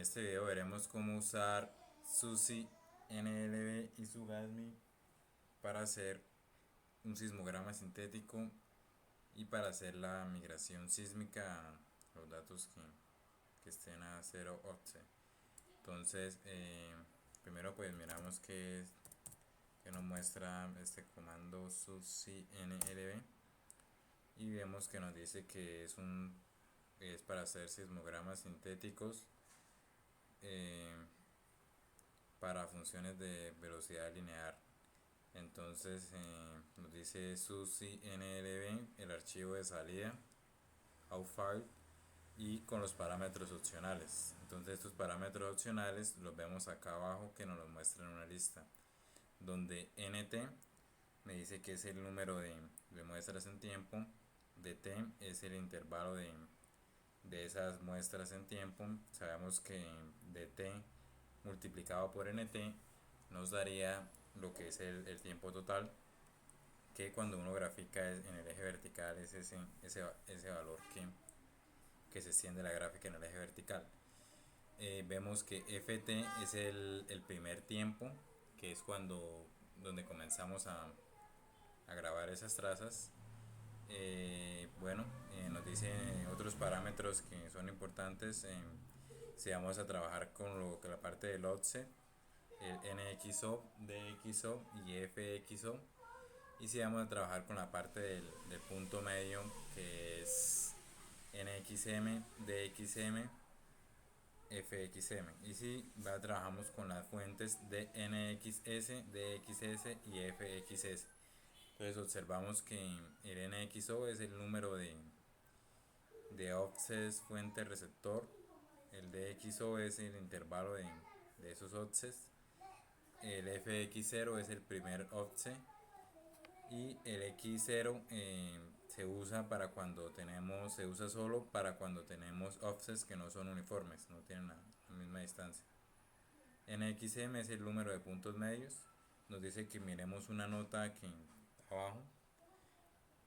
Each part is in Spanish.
este video veremos cómo usar SUSY, NLB y SUGASMI para hacer un sismograma sintético y para hacer la migración sísmica a los datos que estén a 0 offset. Entonces, primero pues miramos que nos muestra este comando SUSY NLB y vemos que nos dice que es para hacer sismogramas sintéticos para funciones de velocidad lineal. Entonces nos dice SUSY NLB, el archivo de salida, outfile, y con los parámetros opcionales. Entonces estos parámetros opcionales los vemos acá abajo, que nos los muestra en una lista, donde NT me dice que es el número de muestras en tiempo, DT es el intervalo de esas muestras en tiempo. Sabemos que DT multiplicado por NT nos daría lo que es el tiempo total, que cuando uno grafica en el eje vertical es ese valor que se extiende la gráfica en el eje vertical. Vemos que FT es el primer tiempo, que es donde comenzamos a grabar esas trazas. Nos dice otros parámetros que son importantes. Si vamos a trabajar con la parte del offset, el NXO, DXO y FXO. Y si vamos a trabajar con la parte del punto medio, que es NXM, DXM, FXM. Y si trabajamos con las fuentes de NXS, DXS y FXS. Entonces observamos que el NXO es el número de offsets fuente receptor, el DXO es el intervalo de esos offsets, el FX0 es el primer offset y el X0 se usa solo para cuando tenemos offsets que no son uniformes, no tienen la misma distancia. NXM es el número de puntos medios, nos dice que miremos una nota aquí abajo.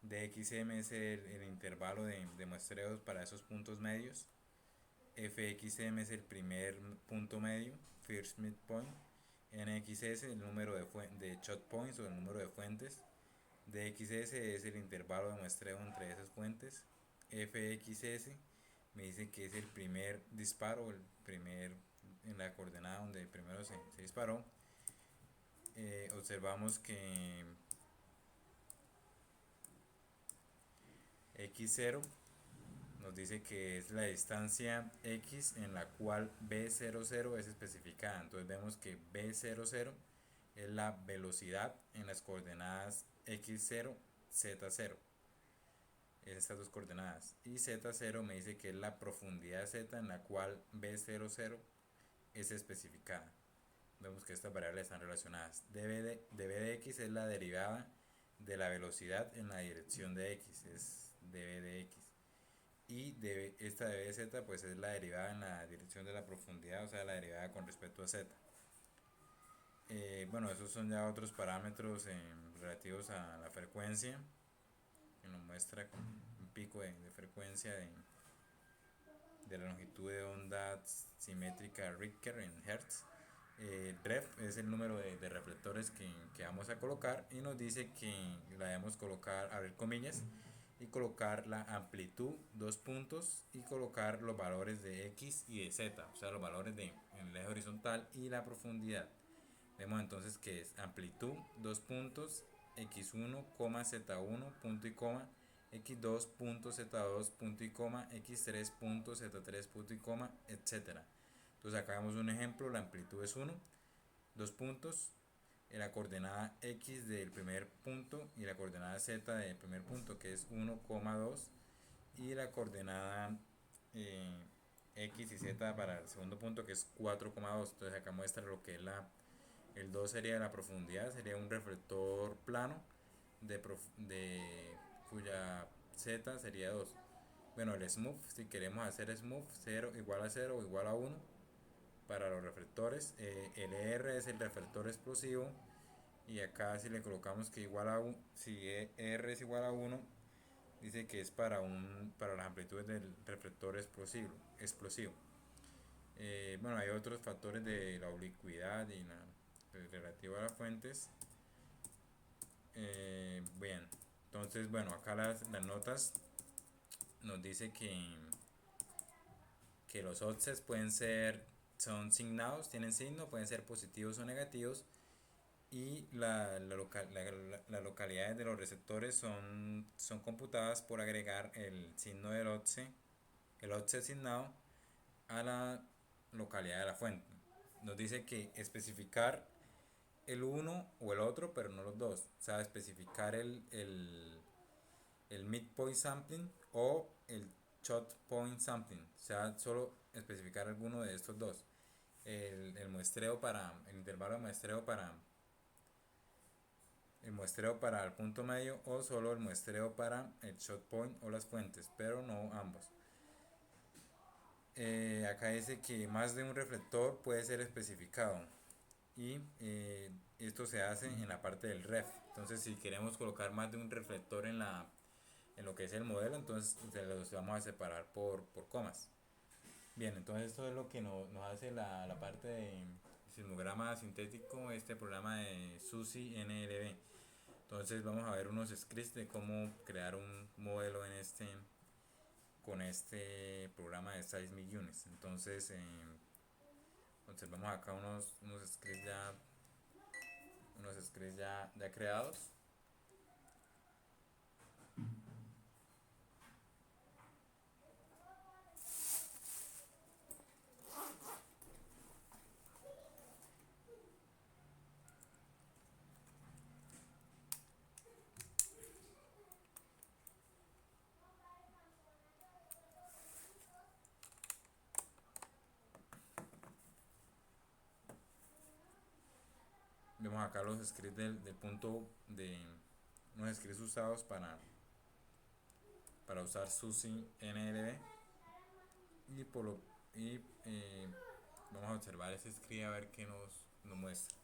DXM es el intervalo de muestreos para esos puntos medios. FXM es el primer punto medio, first midpoint. NXS el número de shot points o el número de fuentes. DXS es el intervalo de muestreo entre esas fuentes. FXS me dice que es el primer disparo, el primer en la coordenada donde primero se disparó. Observamos que X0 nos dice que es la distancia X en la cual B00 es especificada. Entonces vemos que B00 es la velocidad en las coordenadas X0, Z0, estas dos coordenadas, y Z0 me dice que es la profundidad Z en la cual B00 es especificada. Vemos que estas variables están relacionadas. dB de X es la derivada de la velocidad en la dirección de X, es dB de X. Y esta dB de Z pues es la derivada en la dirección de la profundidad, o sea la derivada con respecto a Z. Esos son ya otros parámetros relativos a la frecuencia, que nos muestra con un pico de frecuencia de la longitud de onda simétrica Richter en Hertz. Ref es el número de reflectores que vamos a colocar, y nos dice que la debemos colocar, abrir comillas, y colocar la amplitud, dos puntos, y colocar los valores de X y de Z, o sea los valores en el eje horizontal y la profundidad. Vemos entonces que es amplitud, dos puntos, x1, z1, punto y coma, x2, punto, z2, punto y coma, x3, punto, z3, punto y coma, etc. Entonces acá vemos un ejemplo, la amplitud es 1, dos puntos, la coordenada x del primer punto y la coordenada z del primer punto, que es 1,2, y la coordenada x y z para el segundo punto, que es 4,2. Entonces acá muestra lo que es el 2 sería la profundidad, sería un reflector plano cuya z sería 2. Bueno, el smooth, si queremos hacer smooth, 0 igual a 0 o igual a 1 para los reflectores. El R es el reflector explosivo, y acá si le colocamos que igual a 1, si R es igual a 1, dice que es para las amplitudes del reflector explosivo. Bueno, hay otros factores de la oblicuidad y relativo a las fuentes. Bien, entonces, bueno, acá las notas nos dice que los offsets son signados, tienen signo, pueden ser positivos o negativos, y las localidades de los receptores son computadas por agregar el signo el offset signado, a la localidad de la fuente. Nos dice que especificar el uno o el otro, pero no los dos. O sea, especificar el midpoint sampling o el shot point sampling. O sea, solo especificar alguno de estos dos. El muestreo el intervalo de muestreo para el punto medio, o solo el muestreo para el shot point o las fuentes, pero no ambos. Acá dice que más de un reflector puede ser especificado, y esto se hace en la parte del ref. Entonces, si queremos colocar más de un reflector en lo que es el modelo, entonces los vamos a separar por comas. Bien, entonces esto es lo que nos hace la parte de sismograma sintético, este programa de SUSY NLB. Entonces vamos a ver unos scripts de cómo crear un modelo con este programa de 6.000 units. Entonces observamos acá unos scripts ya creados. Vemos acá los scripts del punto de unos scripts usados para usar SUSY NLB, y vamos a observar ese script a ver qué nos muestra.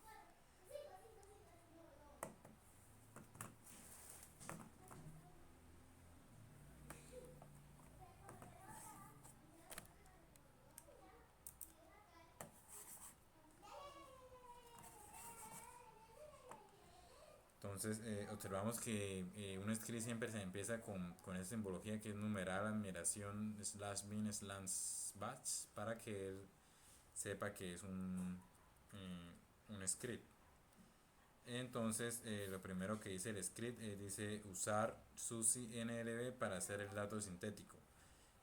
Entonces observamos que un script siempre se empieza con esa simbología que es numeral, admiración, /bin, /batch, para que él sepa que es un script. Entonces lo primero que dice el script dice usar SUSY NLB para hacer el dato sintético.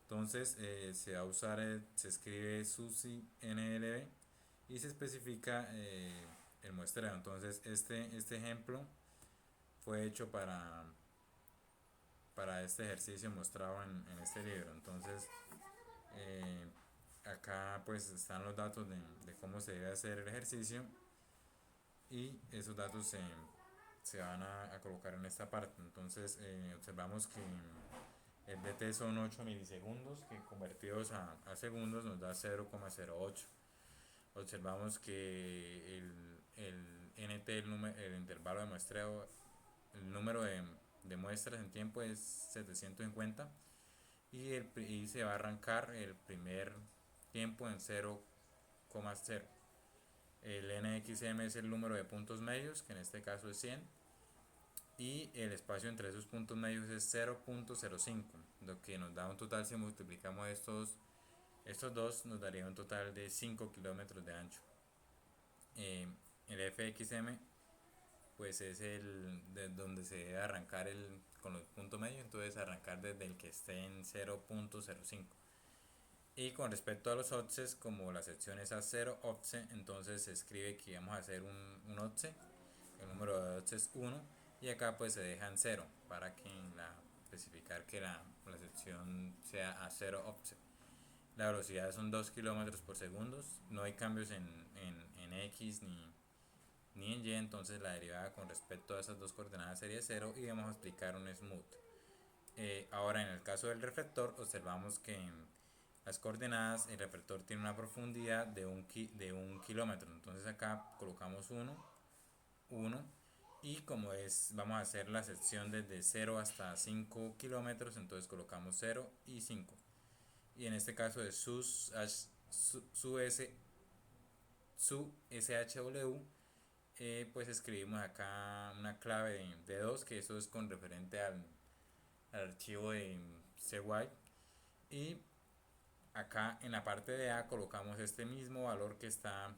Entonces se va a usar, se escribe SUSY NLB y se especifica el muestreo. Entonces este ejemplo fue hecho para este ejercicio mostrado en este libro. Entonces acá pues están los datos de cómo se debe hacer el ejercicio, y esos datos se van a colocar en esta parte. Entonces observamos que el dt son 8 milisegundos, que convertidos a segundos nos da 0,08. Observamos que el nt, el intervalo de muestreo, el número de muestras en tiempo es 750, y se va a arrancar el primer tiempo en 0,0. El nxm es el número de puntos medios, que en este caso es 100, y el espacio entre esos puntos medios es 0.05, lo que nos da un total, si multiplicamos estos dos, nos daría un total de 5 kilómetros de ancho. El fxm pues es de donde se debe arrancar con los puntos medios, entonces arrancar desde el que esté en 0.05. Y con respecto a los offsets, como la sección es a 0 offset, entonces se escribe que vamos a hacer un offset, el número de offsets es 1, y acá pues se dejan 0 para que especificar que la sección sea a 0 offset. La velocidad son 2 km por segundo, no hay cambios en x ni en y, entonces la derivada con respecto a esas dos coordenadas sería 0, y vamos a explicar un smooth. Ahora, en el caso del reflector, observamos que las coordenadas, el reflector tiene una profundidad de un kilómetro. Entonces acá colocamos 1, y como vamos a hacer la sección desde 0 hasta 5 kilómetros, entonces colocamos 0 y 5. Y en este caso de sus su S, su SHW, pues escribimos acá una clave de 2, que eso es con referente al archivo de CWI. Y acá en la parte de A colocamos este mismo valor que está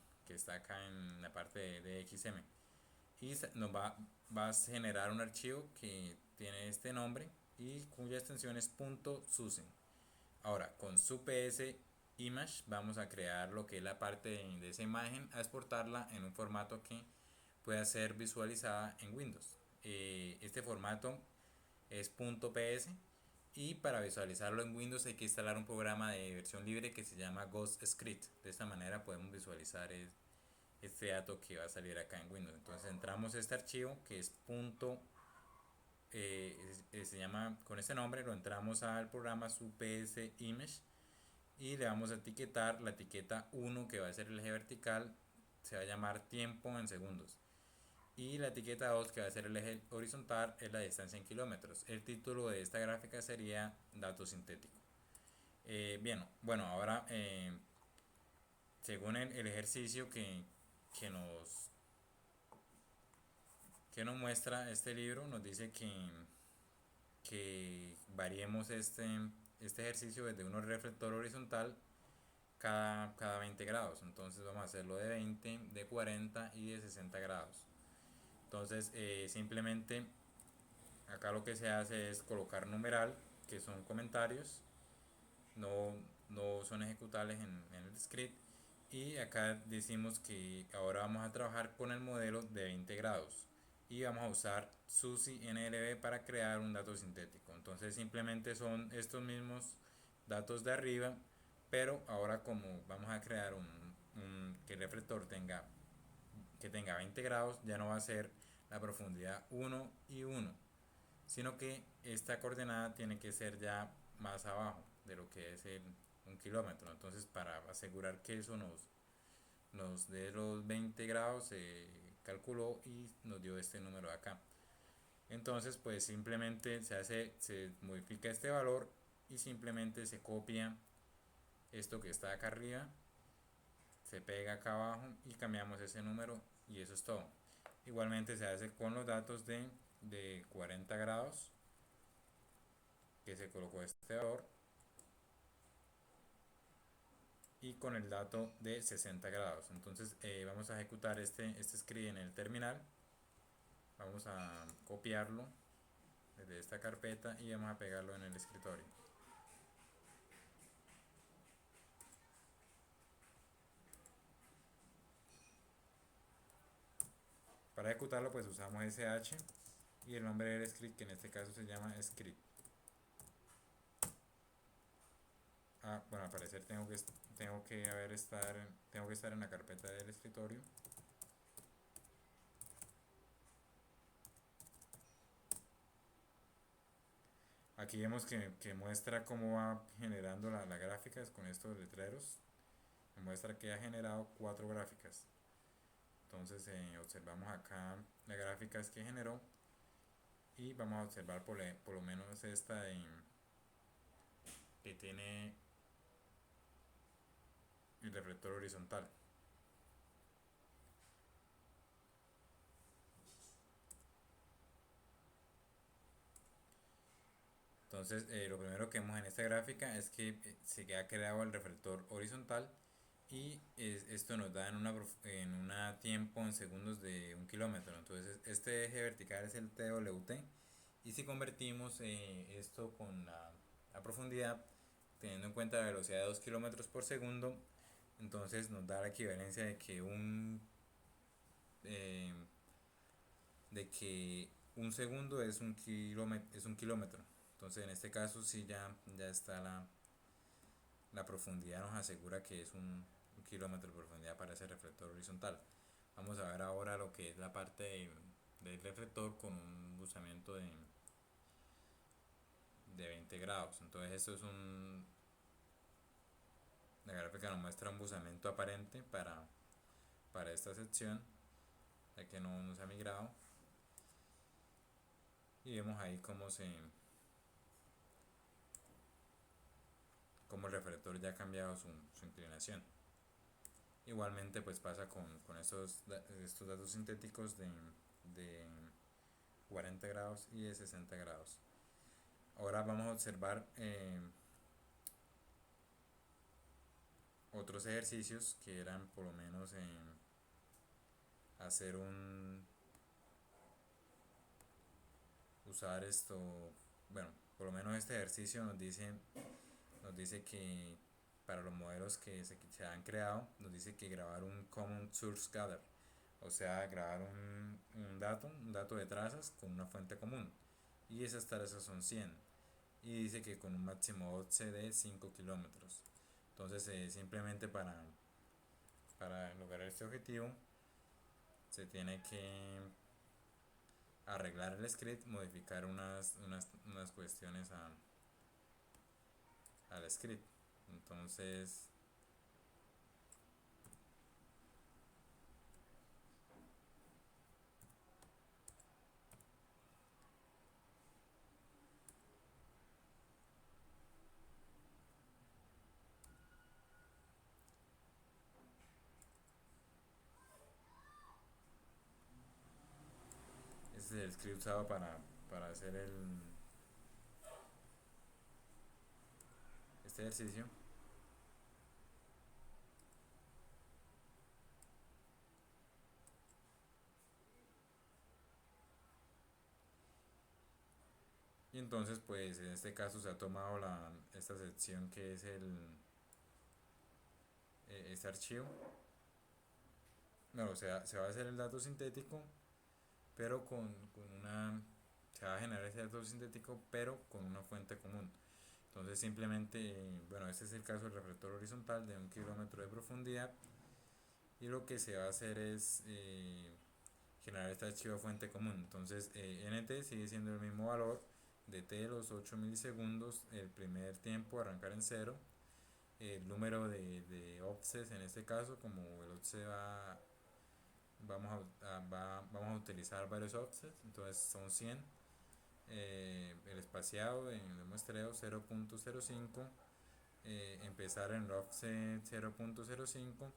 acá en la parte de XM, y nos va a generar un archivo que tiene este nombre y cuya extensión es .susen. Ahora con su PS image vamos a crear lo que es la parte de esa imagen, a exportarla en un formato que pueda ser visualizada en Windows. Este formato es .ps, y para visualizarlo en Windows hay que instalar un programa de versión libre que se llama GhostScript. De esta manera podemos visualizar este dato que va a salir acá en Windows. Entonces entramos a este archivo que es se llama con este nombre, lo entramos al programa sups image y le vamos a etiquetar la etiqueta 1, que va a ser el eje vertical, se va a llamar tiempo en segundos, y la etiqueta 2, que va a ser el eje horizontal, es la distancia en kilómetros. El título de esta gráfica sería dato sintético. Bien, bueno, ahora según el ejercicio que nos que nos muestra este libro, nos dice que variemos este ejercicio desde un reflector horizontal cada 20 grados. Entonces vamos a hacerlo de 20, de 40 y de 60 grados. Entonces simplemente acá lo que se hace es colocar numeral, que son comentarios, no, no son ejecutables en el script. Y acá decimos que ahora vamos a trabajar con el modelo de 20 grados y vamos a usar SUSY NLB para crear un dato sintético. Entonces simplemente son estos mismos datos de arriba, pero ahora como vamos a crear que el reflector tenga 20 grados, ya no va a ser la profundidad 1 y 1, sino que esta coordenada tiene que ser ya más abajo de lo que es el 1 kilómetro. Entonces para asegurar que eso nos dé los 20 grados, se calculó y nos dio este número de acá. Entonces pues simplemente se modifica este valor y simplemente se copia esto que está acá arriba, se pega acá abajo y cambiamos ese número, y eso es todo. Igualmente se hace con los datos de 40 grados, que se colocó este valor, y con el dato de 60 grados. Entonces vamos a ejecutar este script en el terminal. Vamos a copiarlo desde esta carpeta y vamos a pegarlo en el escritorio. Para ejecutarlo pues usamos sh y el nombre del script, que en este caso se llama script. Bueno, al parecer tengo que estar en la carpeta del escritorio. Aquí vemos que muestra cómo va generando las gráficas con estos letreros. Me muestra que ha generado 4 gráficas. Entonces observamos acá las gráficas que generó y vamos a observar por lo menos esta que tiene el reflector horizontal. Entonces lo primero que vemos en esta gráfica es que se ha creado el reflector horizontal, y esto nos da en una tiempo en segundos de 1 kilómetro. Entonces este eje vertical es el TWT, y si convertimos esto con la profundidad, teniendo en cuenta la velocidad de 2 kilómetros por segundo, entonces nos da la equivalencia eh, de que un segundo es un kilómetro. Entonces en este caso sí ya está la profundidad, nos asegura que es un kilómetro de profundidad para ese reflector horizontal. Vamos a ver ahora lo que es la parte del reflector con un buzamiento de 20 grados. Entonces esto es la gráfica nos muestra un buzamiento aparente para esta sección, ya que no se ha migrado, y vemos ahí cómo el reflector ya ha cambiado su inclinación. combinación. Igualmente pues pasa con estos datos sintéticos de 40 grados y de 60 grados. Ahora vamos a observar otros ejercicios que eran por lo menos hacer usar esto, bueno, por lo menos este ejercicio nos dice que para los modelos que se han creado, nos dice que grabar un Common Source Gather, o sea, grabar un dato de trazas con una fuente común, y esas trazas son 100, y dice que con un máximo OTC de 5 kilómetros. Entonces, simplemente para lograr este objetivo, se tiene que arreglar el script, modificar unas cuestiones al script. Entonces, este es el script usado para hacer este ejercicio. Y entonces, pues en este caso se ha tomado esta sección que es este archivo. No, se va a hacer el dato sintético, pero se va a generar ese dato sintético, pero con una fuente común. Entonces simplemente, bueno, este es el caso del reflector horizontal de 1 kilómetro de profundidad, y lo que se va a hacer es generar este archivo fuente común. Entonces nt sigue siendo el mismo valor de t los 8 milisegundos, el primer tiempo arrancar en 0, el número de offsets en este caso, como el offset vamos a utilizar varios offsets, entonces son 100, el espaciado en el muestreo 0.05, empezar en el offset 0.05,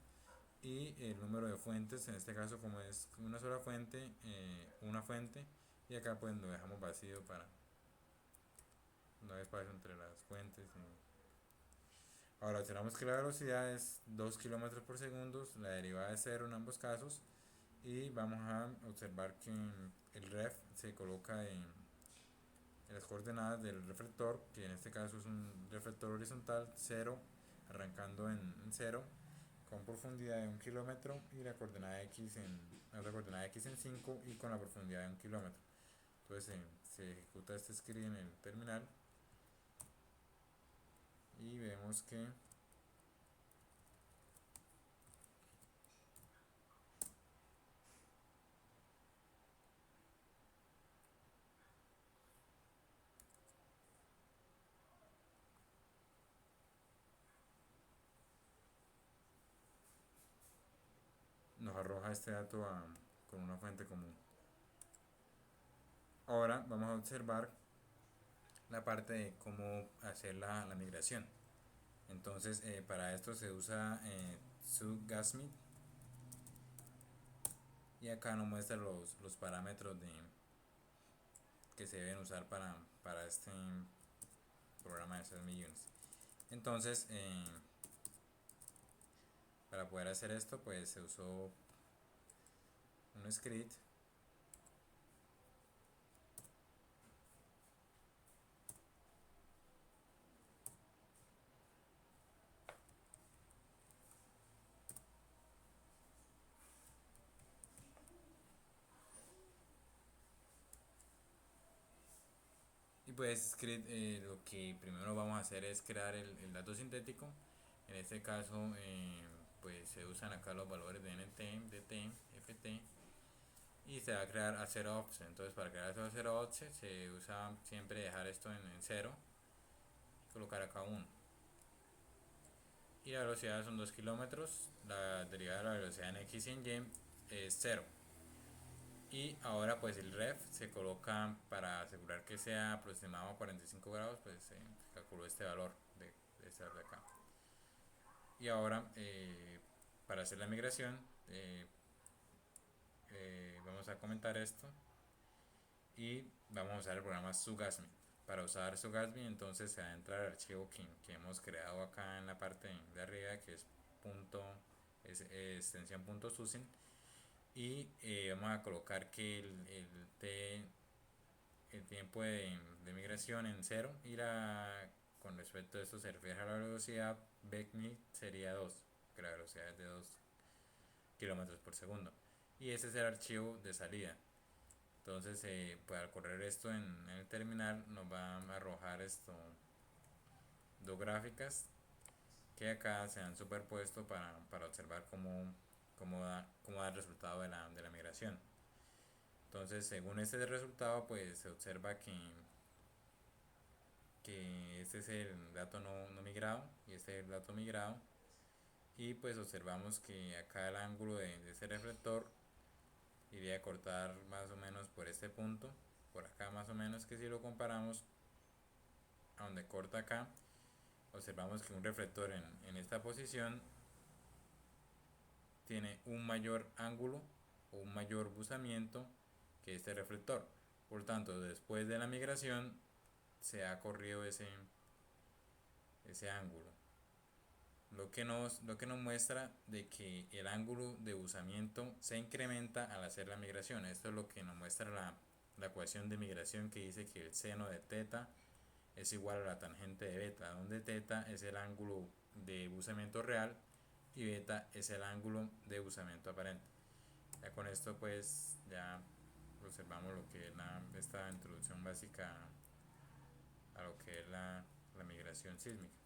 y el número de fuentes, en este caso como es una sola fuente, una fuente, y acá pues lo dejamos vacío para no hay espacio entre las fuentes. Ahora observamos que la velocidad es 2 km por segundo, la derivada es 0 en ambos casos, y vamos a observar que el ref se coloca en las coordenadas del reflector, que en este caso es un reflector horizontal 0, arrancando en 0, con profundidad de 1 kilómetro, y la coordenada x en 5, y con la profundidad de 1 kilómetro. Entonces se ejecuta este script en el terminal y vemos que nos arroja este dato con una fuente común. Ahora vamos a observar la parte de cómo hacer la migración. Entonces para esto se usa SUGASMIT, y acá nos muestra los parámetros que se deben usar para este programa de 6 millones. Entonces para poder hacer esto pues se usó un script y pues script lo que primero vamos a hacer es crear el dato sintético. En este caso pues se usan acá los valores de nt, dt, ft, y se va a crear a 0 offset. Entonces para crear a 0 offset se usa siempre dejar esto en 0 y colocar acá 1, y la velocidad son 2 kilómetros, la derivada de la velocidad en x y en y es 0. Y ahora pues el ref se coloca para asegurar que sea aproximado a 45 grados, pues se calculó este valor de este de acá. Y ahora, para hacer la migración, vamos a comentar esto y vamos a usar el programa Sugasmi. Para usar Sugasmi, entonces se va a entrar al archivo que hemos creado acá en la parte de arriba, que es extensión .susin, y vamos a colocar que el tiempo de migración en 0 y con respecto a esto se refiere a la velocidad. BECMI sería 2, que la velocidad es de 2 kilómetros por segundo, y ese es el archivo de salida. Entonces, pues al correr esto en el terminal nos va a arrojar dos gráficas que acá se han superpuesto para observar cómo da el resultado de la migración. Entonces, según este resultado, pues se observa que este es el dato no migrado y este es el dato migrado, y pues observamos que acá el ángulo de este reflector iría a cortar más o menos por este punto, por acá más o menos, que si lo comparamos a donde corta acá, observamos que un reflector en esta posición tiene un mayor ángulo o un mayor buzamiento que este reflector. Por tanto, después de la migración se ha corrido ese ángulo, lo que nos muestra de que el ángulo de buzamiento se incrementa al hacer la migración. Esto es lo que nos muestra la ecuación de migración, que dice que el seno de teta es igual a la tangente de beta, donde teta es el ángulo de buzamiento real y beta es el ángulo de buzamiento aparente. Ya con esto pues ya observamos lo que es esta introducción básica a lo que es la migración sísmica.